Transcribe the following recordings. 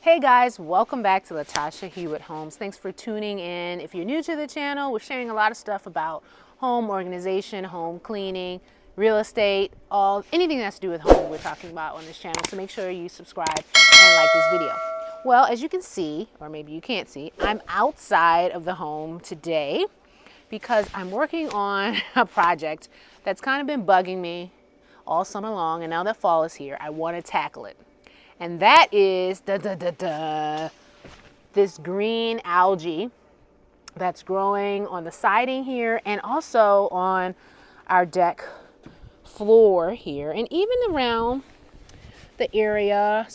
Hey guys, welcome back to Latasha Hewitt Homes. Thanks for tuning in. If you're new to the channel, we're sharing a lot of stuff about home organization, home cleaning, real estate, anything that's to do with home we're talking about on this channel. So make sure you subscribe and like this video. Well, as you can see, or maybe you can't see, I'm outside of the home today because I'm working on a project that's kind of been bugging me all summer long, and now that fall is here, I want to tackle it. And that is this green algae that's growing on the siding here and also on our deck floor here and even around the area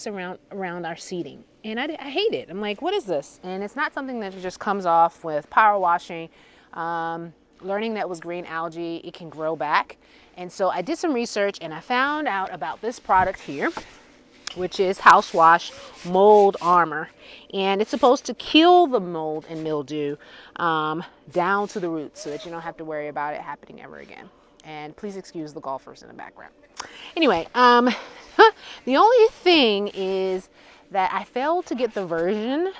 around our seating. And I hate it. I'm like, what is this? And it's not something that just comes off with power washing. Learning that was green algae, it can grow back. And so I did some research and I found out about this product here, which is House Wash Mold Armor. And it's supposed to kill the mold and mildew down to the roots so that you don't have to worry about it happening ever again. And please excuse the golfers in the background. Anyway, the only thing is that I failed to get the version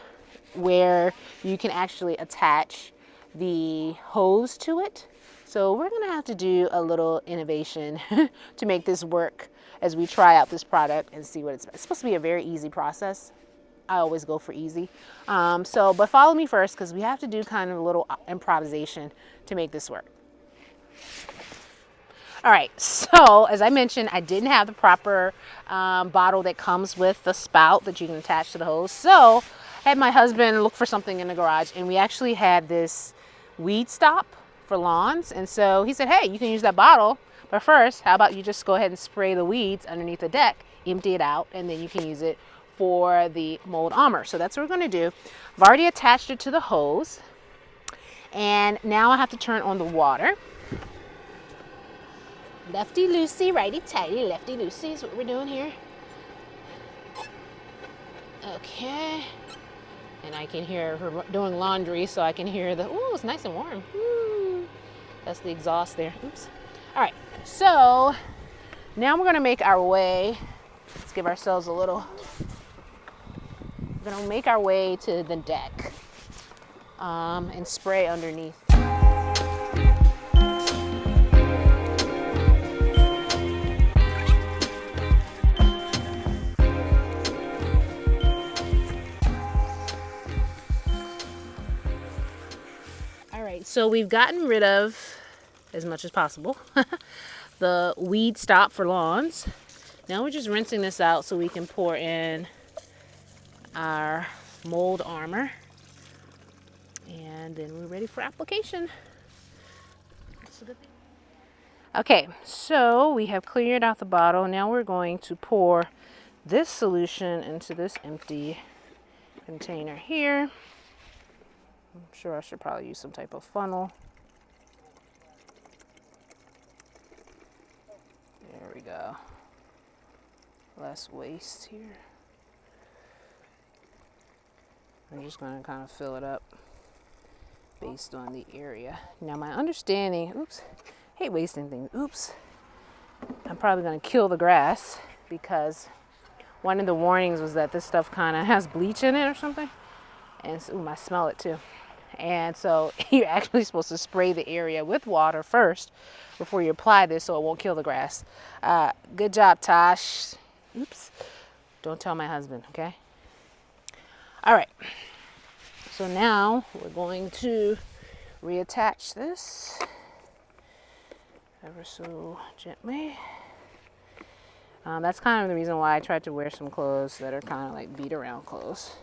where you can actually attach the hose to it. So we're gonna have to do a little innovation to make this work as we try out this product and see what it's supposed to be. A very easy process. I always go for easy. But follow me first because we have to do kind of a little improvisation to make this work. All right, so as I mentioned, I didn't have the proper bottle that comes with the spout that you can attach to the hose. So I had my husband look for something in the garage, and we actually had this weed stop for lawns. And so he said, hey, you can use that bottle, but first, how about you just go ahead and spray the weeds underneath the deck, empty it out, and then you can use it for the mold armor. So that's what we're gonna do. I've already attached it to the hose, and now I have to turn on the water. Lefty loosey, righty tighty, lefty loosey is what we're doing here. Okay. And I can hear her doing laundry, so I can hear ooh, it's nice and warm. Ooh. That's the exhaust there. Oops. All right, so now we're gonna make our way. Let's give ourselves a little. We're gonna make our way to the deck and spray underneath. So we've gotten rid of, as much as possible, the weed stop for lawns. Now we're just rinsing this out so we can pour in our mold armor. And then we're ready for application. That's a good thing. Okay, so we have cleared out the bottle. Now we're going to pour this solution into this empty container here. I'm sure I should probably use some type of funnel. There we go. Less waste here. I'm just going to kind of fill it up based on the area. Now my understanding, oops, hate wasting things. Oops. I'm probably going to kill the grass because one of the warnings was that this stuff kind of has bleach in it or something. And so, I smell it too. And so you're actually supposed to spray the area with water first before you apply this so it won't kill the grass. Good job, Tosh. Oops. Don't tell my husband, okay? All right. So now we're going to reattach this ever so gently. That's kind of the reason why I tried to wear some clothes that are kind of like beat around clothes,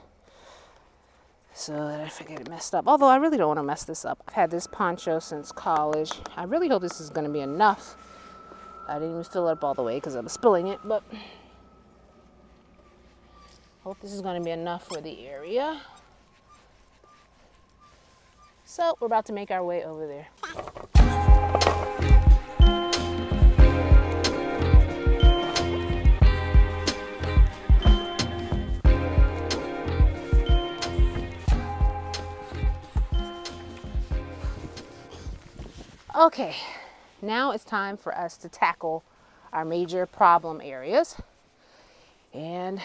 so that if I get it messed up. Although I really don't want to mess this up. I've had this poncho since college. I really hope this is going to be enough. I didn't even fill it up all the way because I was spilling it, but hope this is going to be enough for the area. So we're about to make our way over there. Okay, now it's time for us to tackle our major problem areas. And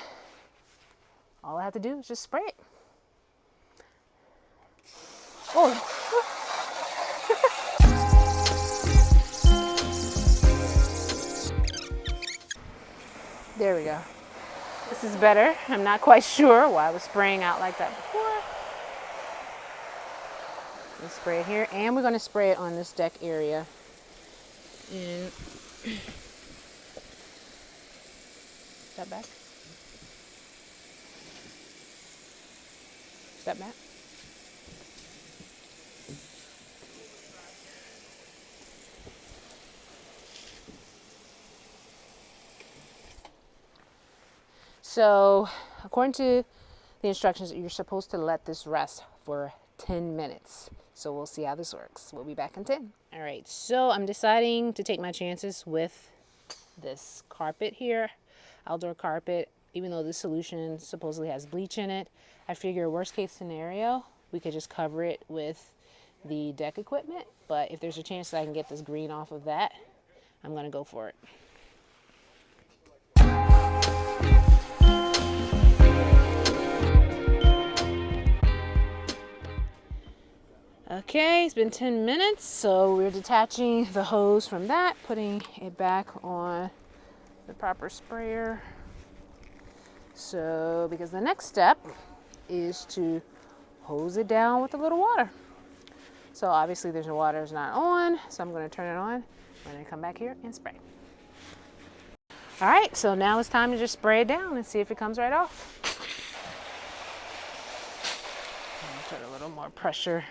all I have to do is just spray it. Oh. There we go. This is better. I'm not quite sure why I was spraying out like that before. Let's spray it here, and we're going to spray it on this deck area. And step back. Step back. So, according to the instructions, you're supposed to let this rest for 10 minutes. So we'll see how this works. We'll be back in 10. All right, so I'm deciding to take my chances with this carpet here, outdoor carpet. Even though this solution supposedly has bleach in it, I figure worst case scenario, we could just cover it with the deck equipment. But if there's a chance that I can get this green off of that, I'm gonna go for it. Okay, it's been 10 minutes, so we're detaching the hose from that, putting it back on the proper sprayer. So, because the next step is to hose it down with a little water. So obviously the water is not on, so I'm going to turn it on. I'm going to come back here and spray. All right, so now it's time to just spray it down and see if it comes right off. Put a little more pressure.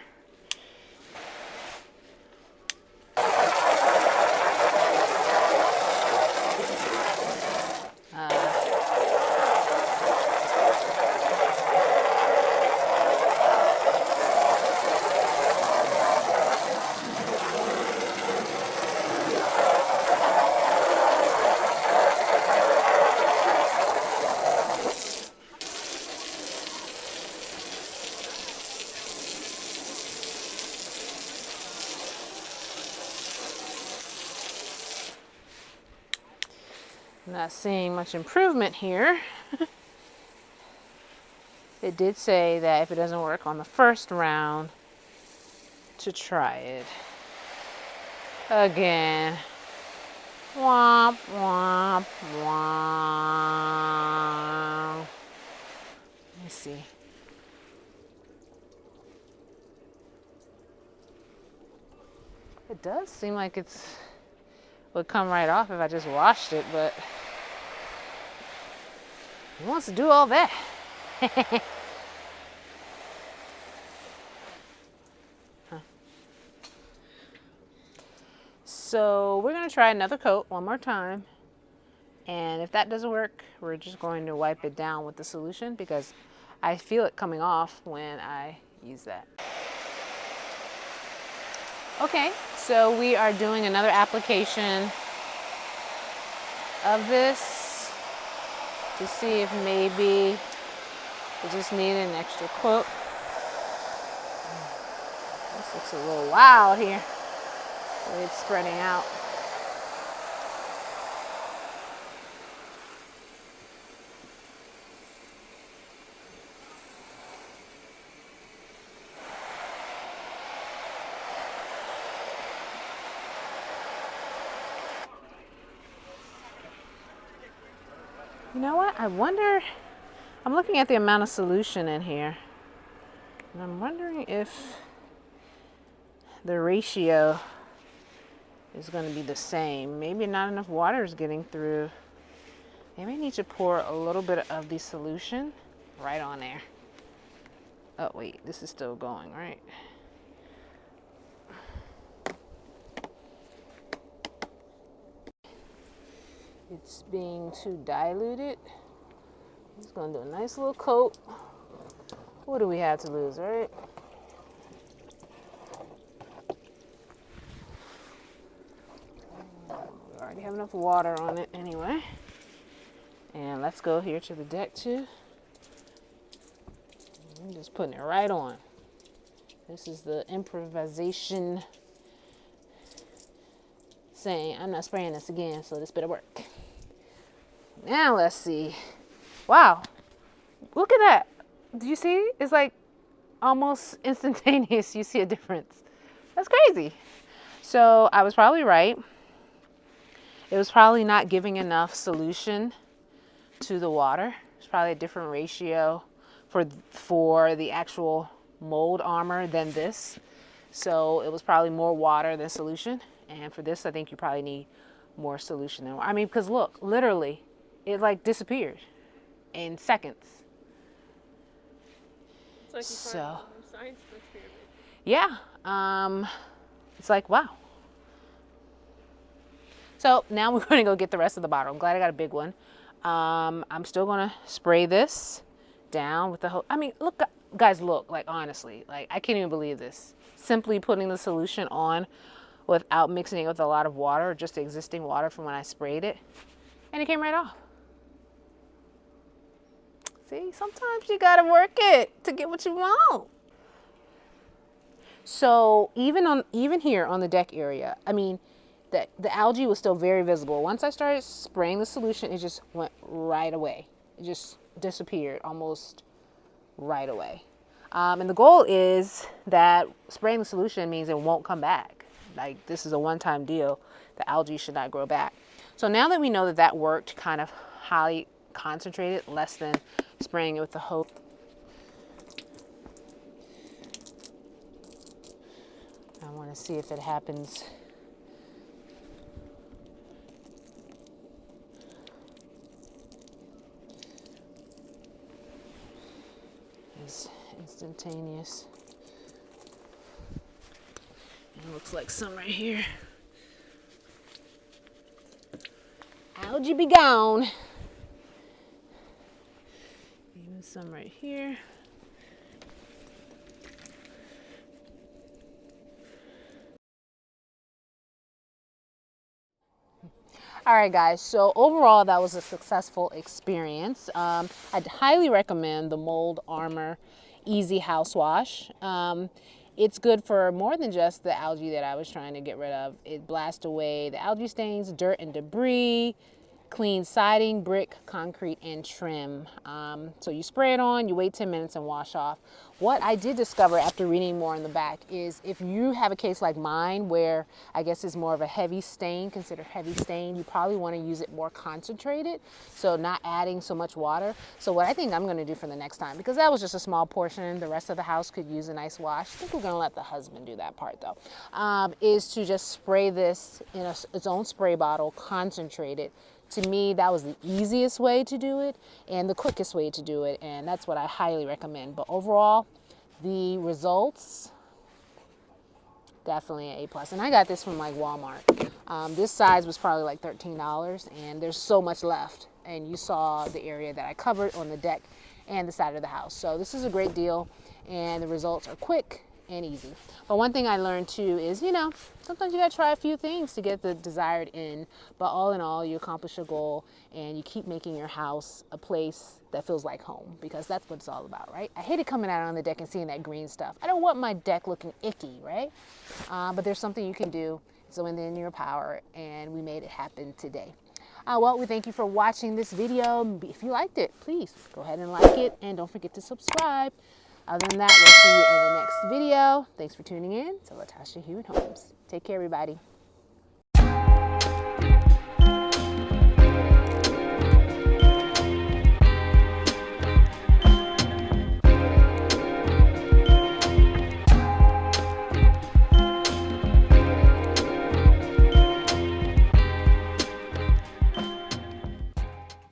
Not seeing much improvement here. It did say that if it doesn't work on the first round, to try it again. Womp, womp, womp. Let me see. It does seem like it would come right off if I just washed it, but who wants to do all that? So we're going to try another coat one more time. And if that doesn't work, we're just going to wipe it down with the solution because I feel it coming off when I use that. Okay, so we are doing another application of this to see if maybe we just need an extra coat. This looks a little wild here, the way it's spreading out. You know what? I wonder, I'm looking at the amount of solution in here, and I'm wondering if the ratio is going to be the same. Maybe not enough water is getting through. Maybe I need to pour a little bit of the solution right on there. Oh wait, this is still going, right? It's being too diluted. I'm just gonna do a nice little coat. What do we have to lose, right? We already have enough water on it anyway. And let's go here to the deck too. I'm just putting it right on. This is the improvisation saying, I'm not spraying this again, so this better work. Now let's see. Wow, Look at that. Do you see? It's like almost instantaneous. You see a difference. That's crazy. So I was probably right. It was probably not giving enough solution to the water. It's probably a different ratio for the actual mold armor than this. So it was probably more water than solution. And for this, I think you probably need more solution than water. I mean, because look, literally, it like disappeared in seconds. It's like you find a science experiment. Yeah. It's like, wow. So now we're going to go get the rest of the bottle. I'm glad I got a big one. I'm still going to spray this down with the whole, I mean, look, guys, look, like honestly, like I can't even believe this. Simply putting the solution on without mixing it with a lot of water, or just the existing water from when I sprayed it, and it came right off. See, sometimes you got to work it to get what you want. So even here on the deck area, I mean, the algae was still very visible. Once I started spraying the solution, it just went right away. It just disappeared almost right away. And the goal is that spraying the solution means it won't come back. Like this is a one-time deal. The algae should not grow back. So now that we know that that worked, kind of highly concentrated, less than spraying it with the hose. I want to see if it happens. It's instantaneous. It looks like some right here. Algae be gone. Even some right here. All right, guys, so overall that was a successful experience. I'd highly recommend the Mold Armor Easy House Wash. It's good for more than just the algae that I was trying to get rid of. It blasts away the algae stains, dirt and debris, clean siding, brick, concrete, and trim. So you spray it on, you wait 10 minutes and wash off. What I did discover after reading more in the back is if you have a case like mine where I guess it's more of a heavy stain, considered heavy stain, you probably want to use it more concentrated, so not adding so much water. So what I think I'm going to do for the next time, because that was just a small portion, the rest of the house could use a nice wash. I think we're going to let the husband do that part though, is to just spray this in its own spray bottle, concentrated. To me, that was the easiest way to do it and the quickest way to do it, and that's what I highly recommend. But overall, the results, definitely an A+. And I got this from like Walmart. This size was probably like $13, and there's so much left. And you saw the area that I covered on the deck and the side of the house. So this is a great deal, and the results are quick and easy. But one thing I learned too is, you know, sometimes you gotta try a few things to get the desired end, but all in all, you accomplish your goal and you keep making your house a place that feels like home, because that's what it's all about, right? I hated coming out on the deck and seeing that green stuff. I don't want my deck looking icky, right? But there's something you can do. It's within your power, and we made it happen today. Well, we thank you for watching this video. If you liked it, please go ahead and like it, and don't forget to subscribe. Other than that, we'll see you in the next video. Thanks for tuning in to Latasha Hewitt Homes. Take care, everybody.